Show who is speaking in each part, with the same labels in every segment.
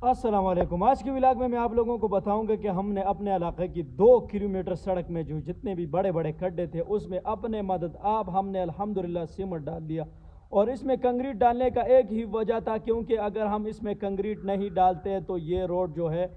Speaker 1: السلام علیکم۔ آج کی ولاگ میں آپ لوگوں کو بتاؤں گا کہ ہم نے اپنے علاقے کی 2 کلومیٹر سڑک میں جو جتنے بھی بڑے بڑے کھڈے تھے اس میں اپنے مدد آپ ہم نے الحمدللہ سیمنٹ ڈال دیا، اور اس میں کنکریٹ ڈالنے کا ایک ہی وجہ تھا، کیونکہ اگر ہم اس میں کنکریٹ نہیں ڈالتے تو یہ روڈ جو ہے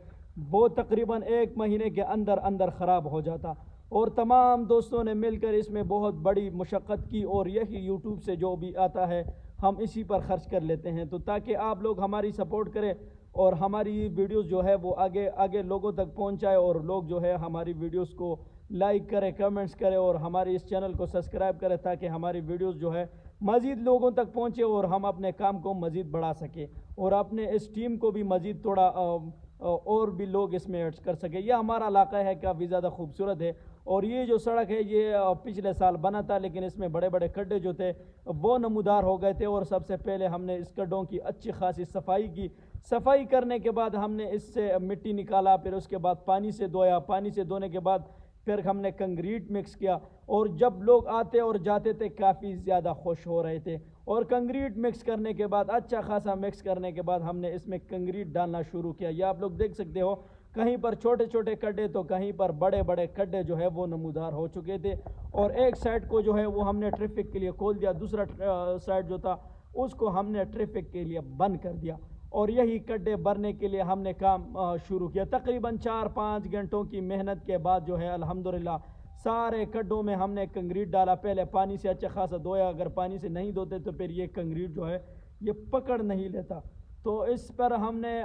Speaker 1: وہ تقریباً 1 مہینے کے اندر اندر خراب ہو جاتا، اور تمام دوستوں نے مل کر اس میں بہت بڑی مشقت کی، اور یہی یوٹیوب سے جو بھی آتا ہے ہم اسی پر خرچ کر لیتے ہیں، تو تاکہ آپ لوگ ہماری سپورٹ کریں اور ہماری ویڈیوز جو ہے وہ آگے آگے لوگوں تک پہنچائے، اور لوگ جو ہے ہماری ویڈیوز کو لائک کرے، کمنٹس کرے، اور ہمارے اس چینل کو سبسکرائب کرے، تاکہ ہماری ویڈیوز جو ہے مزید لوگوں تک پہنچے اور ہم اپنے کام کو مزید بڑھا سکیں، اور اپنے اس ٹیم کو بھی مزید تھوڑا اور بھی لوگ اس میں ایڈ کر سکیں۔ یہ ہمارا علاقہ ہے، کافی زیادہ خوبصورت ہے، اور یہ جو سڑک ہے یہ پچھلے سال بنا تھا، لیکن اس میں بڑے بڑے کھڈے جو تھے وہ نمودار ہو گئے تھے، اور سب سے پہلے ہم نے اس کھڈوں کی اچھی خاصی صفائی کی۔ صفائی کرنے کے بعد ہم نے اس سے مٹی نکالا، پھر اس کے بعد پانی سے دھویا، پانی سے دھونے کے بعد پھر ہم نے کنکریٹ مکس کیا، اور جب لوگ آتے اور جاتے تھے کافی زیادہ خوش ہو رہے تھے، اور کنکریٹ مکس کرنے کے بعد اچھا خاصا مکس کرنے کے بعد ہم نے اس میں کنکریٹ ڈالنا شروع کیا۔ یہ آپ لوگ دیکھ سکتے ہو، کہیں پر چھوٹے چھوٹے کھڈے تو کہیں پر بڑے بڑے کھڈے جو ہے وہ نمودار ہو چکے تھے، اور ایک سائڈ کو جو ہے وہ ہم نے ٹریفک کے لیے کھول دیا، دوسرا سائڈ جو تھا اس کو ہم نے ٹریفک کے لیے بند کر دیا، اور یہی کھڈے بھرنے کے لیے ہم نے کام شروع کیا۔ تقریباً 4-5 گھنٹوں کی محنت کے بعد جو ہے الحمدللہ سارے کھڈوں میں ہم نے کنکریٹ ڈالا۔ پہلے پانی سے اچھا خاصا دھویا، اگر پانی سے نہیں دھوتے تو پھر یہ کنکریٹ جو ہے یہ پکڑ نہیں لیتا، تو اس پر ہم نے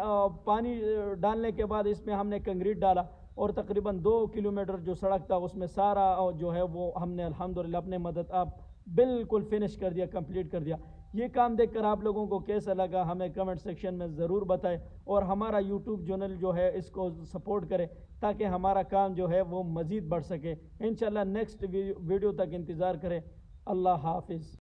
Speaker 1: پانی ڈالنے کے بعد اس میں ہم نے کنکریٹ ڈالا، اور تقریباً 2 کلومیٹر جو سڑک تھا اس میں سارا جو ہے وہ ہم نے الحمدللہ اپنے مدد آپ بالکل فنش کر دیا، کمپلیٹ کر دیا۔ یہ کام دیکھ کر آپ لوگوں کو کیسا لگا ہمیں کمنٹ سیکشن میں ضرور بتائیں، اور ہمارا یوٹیوب چینل جو ہے اس کو سپورٹ کرے، تاکہ ہمارا کام جو ہے وہ مزید بڑھ سکے۔ انشاءاللہ نیکسٹ ویڈیو تک انتظار کریں۔ اللہ حافظ۔